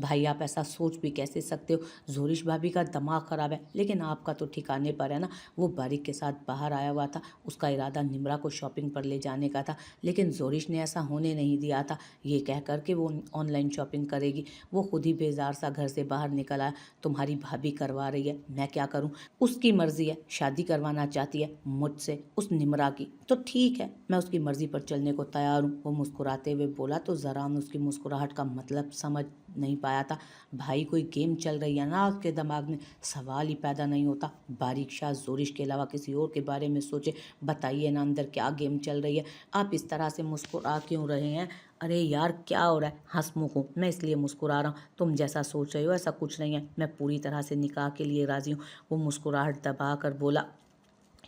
भाई आप ऐसा सोच भी कैसे सकते हो, ज़ोरिश भाभी का दिमाग ख़राब है, लेकिन आपका तो ठिकाने पर है ना। वो बारिक के साथ बाहर आया हुआ था, उसका इरादा निम्रा को शॉपिंग पर ले जाने का था, लेकिन ज़ोरिश ने ऐसा होने नहीं दिया था। ये कह कर के वो ऑनलाइन शॉपिंग करेगी, वो खुद ही बेजार सा घर से बाहर निकल आया। तुम्हारी भाभी करवा रही है, मैं क्या करूँ, उसकी मर्ज़ी है, शादी करवाना चाहती है मुझसे उस निम्रा की, तो ठीक है, मैं उसकी मर्ज़ी पर चलने को तैयार हूँ। वो मुस्कुराते हुए बोला तो ज़रान उसकी मुस्कुराहट का मतलब समझ नहीं पाया था। भाई कोई गेम चल रही है ना उसके दिमाग में, सवाल ही पैदा नहीं होता। बारीक शाह ज़ोरिश के अलावा किसी और के बारे में सोचे। बताइए ना अंदर क्या गेम चल रही है, आप इस तरह से मुस्कुरा क्यों रहे हैं। अरे यार क्या हो रहा है, हंसमुख हूँ मैं इसलिए मुस्कुरा रहा हूँ, तुम जैसा सोच रहे हो ऐसा कुछ नहीं है, मैं पूरी तरह से निकाह के लिए राज़ी हूँ। वो मुस्कुराहट दबा कर बोला,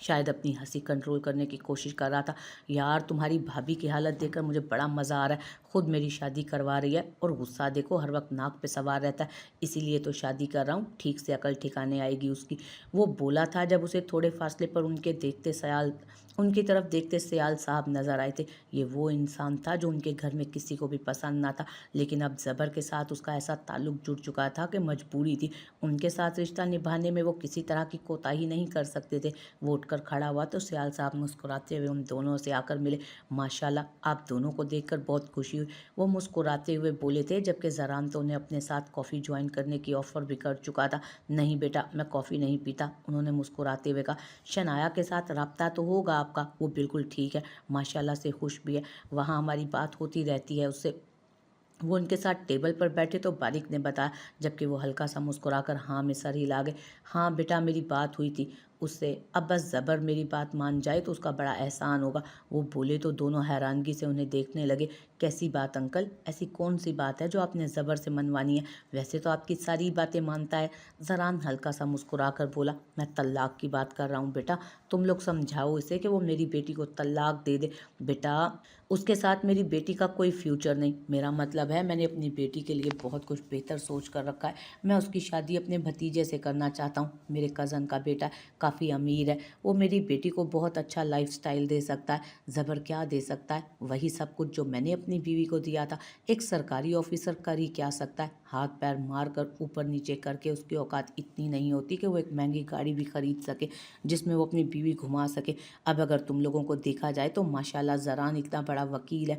शायद अपनी हंसी कंट्रोल करने की कोशिश कर रहा था। यार तुम्हारी भाभी की हालत देखकर मुझे बड़ा मज़ा आ रहा है, खुद मेरी शादी करवा रही है और गुस्सा देखो हर वक्त नाक पे सवार रहता है, इसीलिए तो शादी कर रहा हूँ, ठीक से अकल ठिकाने आएगी उसकी। वो बोला था जब उसे थोड़े फासले पर उनकी तरफ देखते सयाल साहब नजर आए थे। ये वो इंसान था जो उनके घर में किसी को भी पसंद ना था, लेकिन अब ज़बर के साथ उसका ऐसा ताल्लुक जुड़ चुका था कि मजबूरी थी, उनके साथ रिश्ता निभाने में वो किसी तरह की कोताही नहीं कर सकते थे। वो उठकर खड़ा हुआ तो सयाल साहब मुस्कुराते हुए उन दोनों से आकर मिले। माशाल्लाह आप दोनों को देखकर बहुत खुशी हुई, वो मुस्कुराते हुए बोले थे, जबकि ज़रान तो उन्हें अपने साथ कॉफ़ी ज्वाइन करने की ऑफ़र भी कर चुका था। नहीं बेटा मैं कॉफ़ी नहीं पीता, उन्होंने मुस्कुराते हुए कहा। शनाया के साथ रब्ता तो होगा आपका, वो बिल्कुल ठीक है, माशाल्लाह से खुश भी है, वहाँ हमारी बात होती रहती है उससे। वो उनके साथ टेबल पर बैठे तो बारिक ने बताया, जबकि वो हल्का सा मुस्कुराकर हाँ में सर हिला गए। हाँ बेटा मेरी बात हुई थी उससे, अब बस ज़बर मेरी बात मान जाए तो उसका बड़ा एहसान होगा। वो बोले तो दोनों हैरानगी से उन्हें देखने लगे। कैसी बात अंकल, ऐसी कौन सी बात है जो आपने ज़बर से मनवानी है, वैसे तो आपकी सारी बातें मानता है। ज़रान हल्का सा मुस्कुरा कर बोला, मैं तलाक की बात कर रहा हूँ बेटा, तुम लोग समझाओ इसे कि वो मेरी बेटी को तलाक दे दे। बेटा उसके साथ मेरी बेटी का कोई फ्यूचर नहीं, मेरा मतलब है मैंने अपनी बेटी के लिए बहुत कुछ बेहतर सोच कर रखा है, मैं उसकी शादी अपने भतीजे से करना चाहता हूँ। मेरे कज़न का बेटा काफ़ी अमीर है, वो मेरी बेटी को बहुत अच्छा लाइफस्टाइल दे सकता है। ज़बर क्या दे सकता है, वही सब कुछ जो मैंने अपनी बीवी को दिया था। एक सरकारी ऑफिसर कर ही क्या सकता है, हाथ पैर मार कर ऊपर नीचे करके उसकी औकात इतनी नहीं होती कि वो एक महंगी गाड़ी भी खरीद सके जिसमें वो अपनी बीवी घुमा सके। अब अगर तुम लोगों को देखा जाए तो माशाल्लाह ज़रान इतना बड़ा वकील है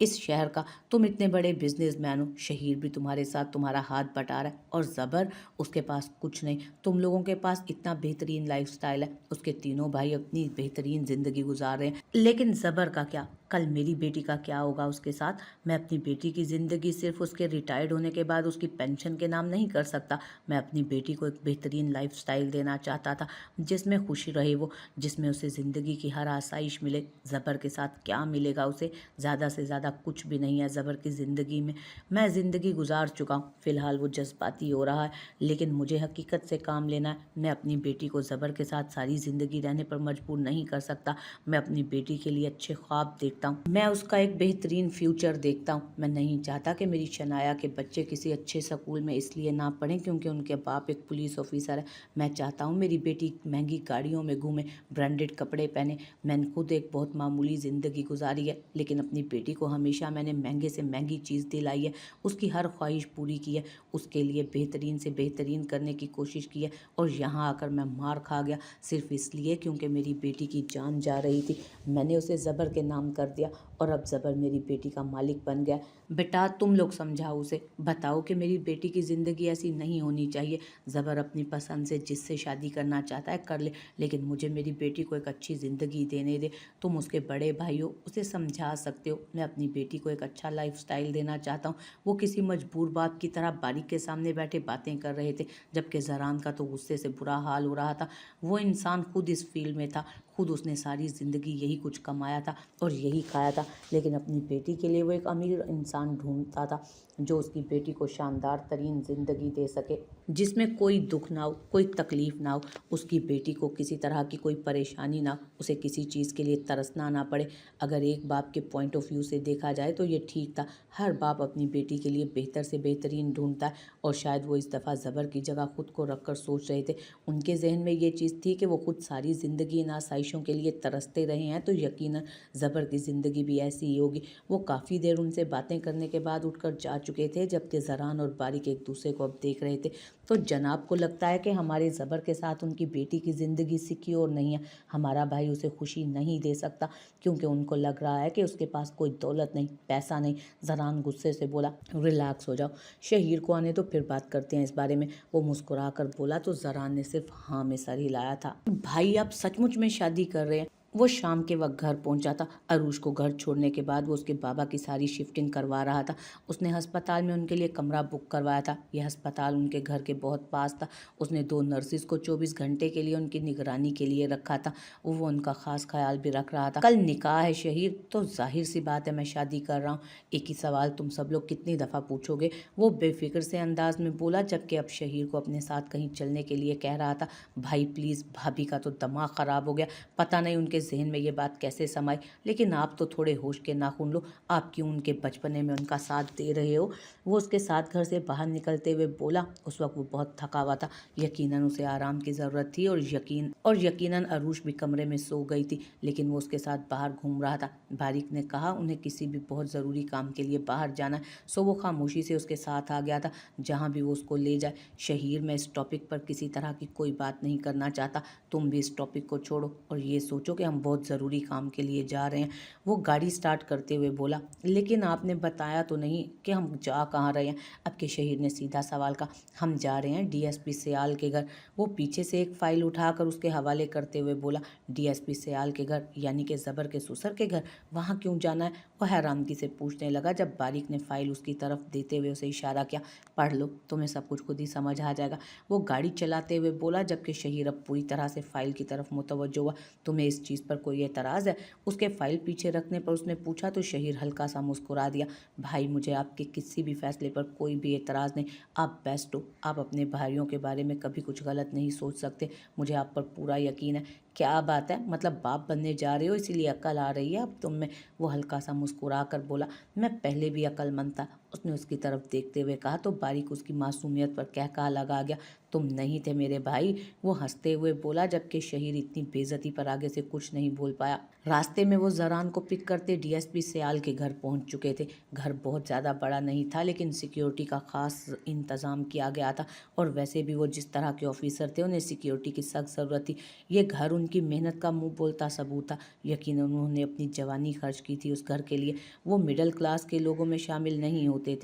इस शहर का, तुम इतने बड़े बिजनेसमैन हो, शहीर भी तुम्हारे साथ तुम्हारा हाथ बटा रहा है, और ज़बर उसके पास कुछ नहीं। तुम लोगों के पास इतना बेहतरीन लाइफस्टाइल है, उसके तीनों भाई अपनी बेहतरीन ज़िंदगी गुजार रहे हैं, लेकिन ज़बर का क्या, कल मेरी बेटी का क्या होगा उसके साथ। मैं अपनी बेटी की ज़िंदगी सिर्फ उसके रिटायर्ड होने के बाद उसकी पेंशन के नाम नहीं कर सकता। मैं अपनी बेटी को एक बेहतरीन लाइफस्टाइल देना चाहता था जिसमें खुशी रहे वो, जिसमें उसे ज़िंदगी की हर आसाइश मिले। ज़बर के साथ क्या मिलेगा उसे, ज़्यादा से ज़्यादा कुछ भी नहीं है ज़बर की ज़िंदगी में। मैं ज़िंदगी गुजार चुका हूँ, फ़िलहाल वो जज्बाती हो रहा है, लेकिन मुझे हकीकत से काम लेना है। मैं अपनी बेटी को ज़बर के साथ सारी ज़िंदगी रहने पर मजबूर नहीं कर सकता। मैं अपनी बेटी के लिए अच्छे ख्वाब देखता हूँ, मैं उसका एक बेहतरीन फ्यूचर देखता हूँ। मैं नहीं चाहता कि मेरी शनाया के बच्चे किसी अच्छे स्कूल में इसलिए ना पढ़ें क्योंकि उनके बाप एक पुलिस ऑफिसर है। मैं चाहता हूँ मेरी बेटी महंगी गाड़ियों में घूमे, ब्रांडेड कपड़े पहने। मैंने खुद एक बहुत मामूली ज़िंदगी गुजारी है, लेकिन अपनी बेटी को हमेशा मैंने महंगे से महंगी चीज़ दिलाई है, उसकी हर ख्वाहिश पूरी की है, उसके लिए बेहतरीन से बेहतरीन करने की कोशिश की है। और यहाँ आकर मैं मार खा गया सिर्फ इसलिए क्योंकि मेरी बेटी की जान जा रही थी। मैंने उसे ज़बर के नाम कर दिया और अब ज़बर मेरी बेटी का मालिक बन गया। बेटा तुम लोग समझाओ उसे, बताओ कि मेरी बेटी की ज़िंदगी ऐसी नहीं होनी चाहिए। ज़बर अपनी पसंद से जिससे शादी करना चाहता है कर ले, लेकिन मुझे मेरी बेटी को एक अच्छी ज़िंदगी देने दे। तुम उसके बड़े भाई हो, उसे समझा सकते हो। मैं अपनी बेटी को एक अच्छा लाइफस्टाइल देना चाहता हूँ। वो किसी मजबूर बाप की तरह बारिक के सामने बैठे बातें कर रहे थे, जबकि ज़रान का तो गुस्से से बुरा हाल हो रहा था। वो इंसान खुद इस फील्ड में था, खुद उसने सारी ज़िंदगी यही कुछ कमाया था और यही खाया था, लेकिन अपनी बेटी के लिए वो एक अमीर इंसान ढूंढता था जो उसकी बेटी को शानदार तरीन ज़िंदगी दे सके, जिसमें कोई दुख ना हो, कोई तकलीफ़ ना हो, उसकी बेटी को किसी तरह की कोई परेशानी ना हो, उसे किसी चीज़ के लिए तरसना ना पड़े। अगर एक बाप के पॉइंट ऑफ व्यू से देखा जाए तो ये ठीक था। हर बाप अपनी बेटी के लिए बेहतर से बेहतरीन ढूंढता है, और शायद वो इस दफ़ा ज़बर की जगह खुद को रख कर सोच रहे थे। उनके जहन में ये चीज़ थी कि वो खुद सारी ज़िंदगी इन आसाइशों के लिए तरसते रहे हैं, तो यकीनन ज़बर की ज़िंदगी भी ऐसी ही होगी। वो काफ़ी देर उनसे बातें करने के बाद उठकर जा चुके थे, जबकि ज़रान और बारिक एक दूसरे को अब देख रहे थे। तो जनाब को लगता है कि हमारे ज़बर के साथ उनकी बेटी की ज़िंदगी सिक्योर नहीं है, हमारा भाई उसे खुशी नहीं दे सकता, क्योंकि उनको लग रहा है कि उसके पास कोई दौलत नहीं, पैसा नहीं। ज़रान गुस्से से बोला, रिलैक्स हो जाओ, शहीर को आने तो फिर बात करते हैं इस बारे में। वो मुस्कुरा कर बोला तो ज़रान ने सिर्फ हाँ में सर हिलाया था। भाई आप सचमुच में शादी कर रहे हैं? वो शाम के वक्त घर पहुंचा था। अरूज को घर छोड़ने के बाद वो उसके बाबा की सारी शिफ्टिंग करवा रहा था। उसने अस्पताल में उनके लिए कमरा बुक करवाया था। यह अस्पताल उनके घर के बहुत पास था। उसने 2 नर्सिस को 24 घंटे के लिए उनकी निगरानी के लिए रखा था। वो उनका खास ख्याल भी रख रहा था। कल निकाह है शहीर, तो जाहिर सी बात है मैं शादी कर रहा हूँ। एक ही सवाल तुम सब लोग कितनी दफ़ा पूछोगे? वो बेफिक्र से अंदाज में बोला, जबकि अब शहीर को अपने साथ कहीं चलने के लिए कह रहा था। भाई प्लीज़, भाभी का तो दिमाग ख़राब हो गया, पता नहीं उनके जहन में ये बात कैसे समाई, लेकिन आप तो थोड़े होश के नाखून लो, आप क्यों उनके बचपने में उनका साथ दे रहे हो? वो उसके साथ घर से बाहर निकलते हुए बोला। उस वक्त वो बहुत थका हुआ था, यकीनन उसे आराम की ज़रूरत थी, और यकीनन अरूश भी कमरे में सो गई थी, लेकिन वो उसके साथ बाहर घूम रहा था। बारिक ने कहा उन्हें किसी भी बहुत ज़रूरी काम के लिए बाहर जाना है, सो वो खामोशी से उसके साथ आ गया था, जहाँ भी वो उसको ले जाए। शहीर, मैं इस टॉपिक पर किसी तरह की कोई बात नहीं करना चाहता, तुम भी इस टॉपिक को छोड़ो और ये सोचो कि हम बहुत ज़रूरी काम के लिए जा रहे हैं। वो गाड़ी स्टार्ट करते हुए बोला, लेकिन आपने बताया तो नहीं कि हम जा कहाँ रहे हैं? अब के शहीर ने सीधा सवाल कहा, हम जा रहे हैं डीएसपी सयाल के घर। वो पीछे से एक फ़ाइल उठाकर उसके हवाले करते हुए बोला, डीएसपी सयाल के घर, यानी कि ज़बर के ससुर के घर? वहाँ क्यों जाना है? वह हैरानगी से पूछने लगा, जब बारिक ने फ़ाइल उसकी तरफ देते हुए उसे इशारा किया, पढ़ लो, तुम्हें सब कुछ खुद ही समझ आ जाएगा। वो गाड़ी चलाते हुए बोला, जबकि शहीर अब पूरी तरह से फ़ाइल की तरफ मुतवज्जो हुआ। तुम्हें इस चीज़ पर कोई एतराज़ है? उसके फ़ाइल पीछे रखने पर उसने पूछा तो शहीर हल्का सा मुस्कुरा दिया, भाई मुझे आपके किसी भी फैसले पर कोई भी एतराज़ नहीं, आप बेस्ट हो, आप अपने भाइयों के बारे में कभी कुछ गलत नहीं सोच सकते, मुझे आप पर पूरा यकीन है। क्या बात है, मतलब बाप बनने जा रहे हो इसीलिए अकल आ रही है अब तुम में? वो हल्का सा मुस्कुरा कर बोला, मैं पहले भी अक्लमंद था। उसने उसकी तरफ देखते हुए कहा तो बारिक उसकी मासूमियत पर कहका लगा गया, तुम नहीं थे मेरे भाई। वो हंसते हुए बोला, जबकि शहीर इतनी बेइज्जती पर आगे से कुछ नहीं बोल पाया। रास्ते में वो ज़रान को पिक करते डीएसपी सयाल के घर पहुंच चुके थे। घर बहुत ज़्यादा बड़ा नहीं था, लेकिन सिक्योरिटी का ख़ास इंतज़ाम किया गया था, और वैसे भी वो जिस तरह के ऑफिसर थे उन्हें सिक्योरिटी की सख्त ज़रूरत थी। ये घर उनकी मेहनत का मुंह बोलता सबूत था। यकीनन उन्होंने अपनी जवानी खर्च की थी उस घर के लिए। वो मिडिल क्लास के लोगों में शामिल नहीं होते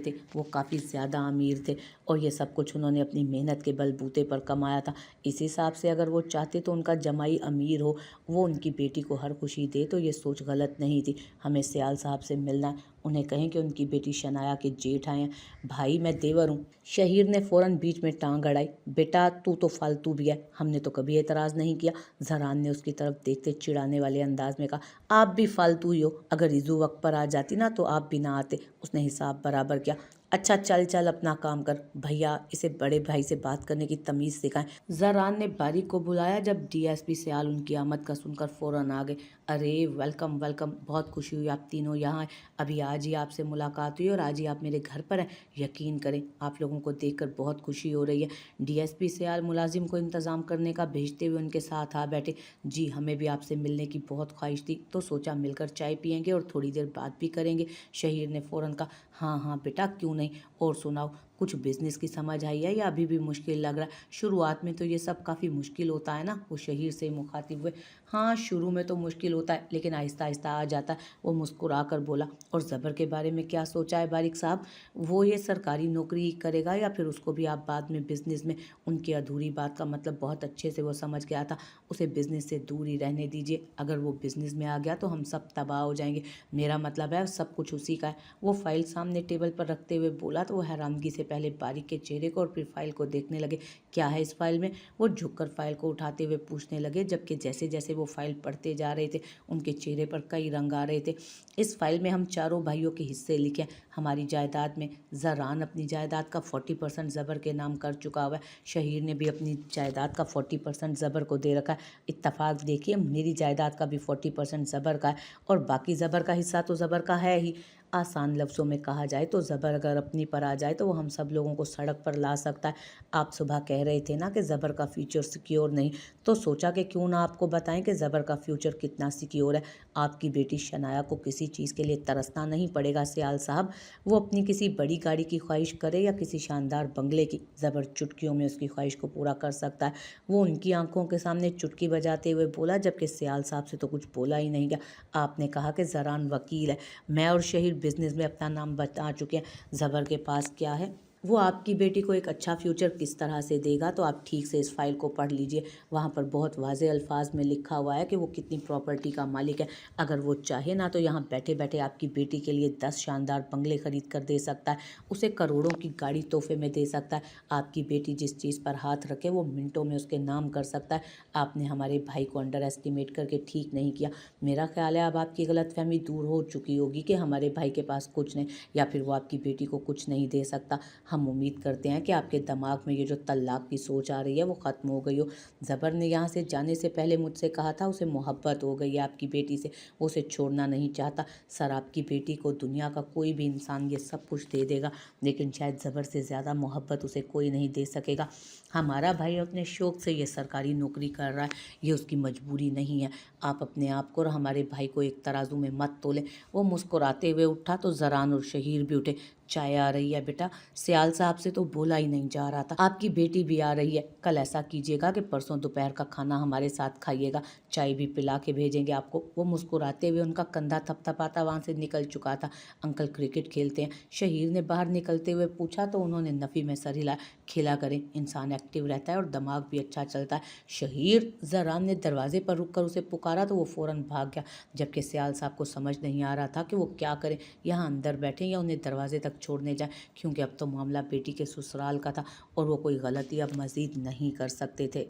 थे, वो काफ़ी ज़्यादा अमीर थे, और ये सब कुछ उन्होंने अपनी मेहनत के बलबूते पर कमाया था। इस हिसाब से अगर वो चाहते तो उनका जमाई अमीर हो, वो उनकी बेटी को हर खुशी दे, तो ये सोच गलत नहीं थी। हमें सयाल साहब से मिलना है, उन्हें कहें कि उनकी बेटी शनाया के जेठ आए हैं। भाई मैं देवर हूँ। शहीर ने फ़ौरन बीच में टांग अड़ाई, बेटा तू तो फालतू भी है, हमने तो कभी एतराज़ नहीं किया। ज़रान ने उसकी तरफ देखते चिढ़ाने वाले अंदाज में कहा, आप भी फालतू ही हो, अगर रिजू वक्त पर आ जाती ना तो आप भी ना आते। उसने हिसाब बराबर किया। अच्छा चल चल अपना काम कर, भैया इसे बड़े भाई से बात करने की तमीज़ सिखाएं। ज़रान ने बारिक को बुलाया, जब डीएसपी सयाल उनकी आमद का सुनकर फ़ौरन आ गए। अरे वेलकम वेलकम, बहुत खुशी हुई आप तीनों यहाँ आए। अभी आज ही आपसे मुलाकात हुई और आज ही आप मेरे घर पर हैं। यकीन करें आप लोगों को देखकर बहुत खुशी हो रही है। डीएसपी सयाल मुलाजिम को इंतज़ाम करने का भेजते हुए उनके साथ आ बैठे। जी हमें भी आपसे मिलने की बहुत ख्वाहिश थी, तो सोचा मिलकर चाय पियेंगे और थोड़ी देर बात भी करेंगे। शहीर ने फ़ौरन कहा, हाँ हाँ बेटा क्यों नहीं, और सुनाओ, कुछ बिजनेस की समझ आई है या अभी भी मुश्किल लग रहा है? शुरुआत में तो ये सब काफ़ी मुश्किल होता है ना? वो शहीर से मुखातिब हुए। हाँ शुरू में तो मुश्किल होता है, लेकिन आहिस्ता आहिस्ता आ जाता है। वो मुस्कुरा कर बोला, और ज़बर के बारे में क्या सोचा है बारिक साहब? वो ये सरकारी नौकरी ही करेगा या फिर उसको भी आप बाद में बिजनेस में? उनकी अधूरी बात का मतलब बहुत अच्छे से वो समझ गया था। उसे बिजनेस से दूर ही रहने दीजिए, अगर वो बिजनेस में आ गया तो हम सब तबाह हो जाएंगे। मेरा मतलब है सब कुछ उसी का है। वो फाइल सामने टेबल पर रखते हुए बोला, तो वो हैरानगी से पहले बारिक के चेहरे को और फिर फाइल को देखने लगे। क्या है इस फाइल में? वो झुककर फाइल को उठाते हुए पूछने लगे, जबकि जैसे जैसे वो फाइल पढ़ते जा रहे थे उनके चेहरे पर कई रंग आ रहे थे। इस फाइल में हम चारों भाइयों के हिस्से लिखे हैं। हमारी जायदाद में ज़रान अपनी जायदाद का 40% ज़बर के नाम कर चुका हुआ है। शहीर ने भी अपनी जायदाद का 40% ज़बर को दे रखा है। इत्तफाक देखिए मेरी जायदाद का भी 40% ज़बर का है, और बाकी ज़बर का हिस्सा तो ज़बर का है ही। आसान लफ्ज़ों में कहा जाए तो ज़बर अगर अपनी पर आ जाए तो वो हम सब लोगों को सड़क पर ला सकता है। आप सुबह कह रहे थे ना कि ज़बर का फ्यूचर सिक्योर नहीं, तो सोचा कि क्यों ना आपको बताएं कि ज़बर का फ्यूचर कितना सिक्योर है। आपकी बेटी शनाया को किसी चीज़ के लिए तरसना नहीं पड़ेगा सियाल साहब। वो अपनी किसी बड़ी गाड़ी की ख्वाहिश करे या किसी शानदार बंगले की, ज़बर चुटकियों में उसकी ख्वाहिश को पूरा कर सकता है। वो उनकी आंखों के सामने चुटकी बजाते हुए बोला, जबकि सियाल साहब से तो कुछ बोला ही नहीं गया। आपने कहा कि ज़रान वकील है, मैं और शहीर बिजनेस में अपना नाम बता चुके हैं, ज़बर के पास क्या है? वो आपकी बेटी को एक अच्छा फ्यूचर किस तरह से देगा, तो आप ठीक से इस फाइल को पढ़ लीजिए। वहाँ पर बहुत वाज़े अल्फाज में लिखा हुआ है कि वो कितनी प्रॉपर्टी का मालिक है। अगर वो चाहे ना तो यहाँ बैठे बैठे आपकी बेटी के लिए 10 शानदार बंगले खरीद कर दे सकता है, उसे करोड़ों की गाड़ी तोहफे में दे सकता है। आपकी बेटी जिस चीज़ पर हाथ रखे वो मिनटों में उसके नाम कर सकता है। आपने हमारे भाई को अंडर एस्टिमेट करके ठीक नहीं किया। मेरा ख्याल है अब आपकी गलतफहमी दूर हो चुकी होगी कि हमारे भाई के पास कुछ नहीं, या फिर वो आपकी बेटी को कुछ नहीं दे सकता। हम उम्मीद करते हैं कि आपके दिमाग में ये जो तलाक की सोच आ रही है वो ख़त्म हो गई हो। ज़बर ने यहाँ से जाने से पहले मुझसे कहा था उसे मोहब्बत हो गई है आपकी बेटी से, वो उसे छोड़ना नहीं चाहता। सर, आपकी बेटी को दुनिया का कोई भी इंसान ये सब कुछ दे देगा, लेकिन शायद ज़बर से ज़्यादा मोहब्बत उसे कोई नहीं दे सकेगा। हमारा भाई अपने शौक़ से ये सरकारी नौकरी कर रहा है, ये उसकी मजबूरी नहीं है। आप अपने आप को और हमारे भाई को एक तराजू में मत तोलें। वो मुस्कुराते हुए उठा तो ज़रान और शहीर भी उठे। चाय आ रही है बेटा, सियाल साहब से तो बोला ही नहीं जा रहा था। आपकी बेटी भी आ रही है, कल ऐसा कीजिएगा कि परसों दोपहर का खाना हमारे साथ खाइएगा, चाय भी पिला के भेजेंगे आपको। वो मुस्कुराते हुए उनका कंधा थपथपाता वहाँ से निकल चुका था। अंकल क्रिकेट खेलते हैं? शहीर ने बाहर निकलते हुए पूछा तो उन्होंने नफ़ी में सर हिलाया। खेला करें, इंसान एक्टिव रहता है और दिमाग भी अच्छा चलता है। शहीर, ज़रान ने दरवाजे पर रुक कर उसे पुकारा तो वो फ़ौरन भाग गया, जबकि सियाल साहब को समझ नहीं आ रहा था कि वो क्या करें, यहाँ अंदर बैठे या उन्हें दरवाजे तक छोड़ने जाए, क्योंकि अब तो मामला बेटी के ससुराल का था और वो कोई गलती अब मज़ीद नहीं कर सकते थे।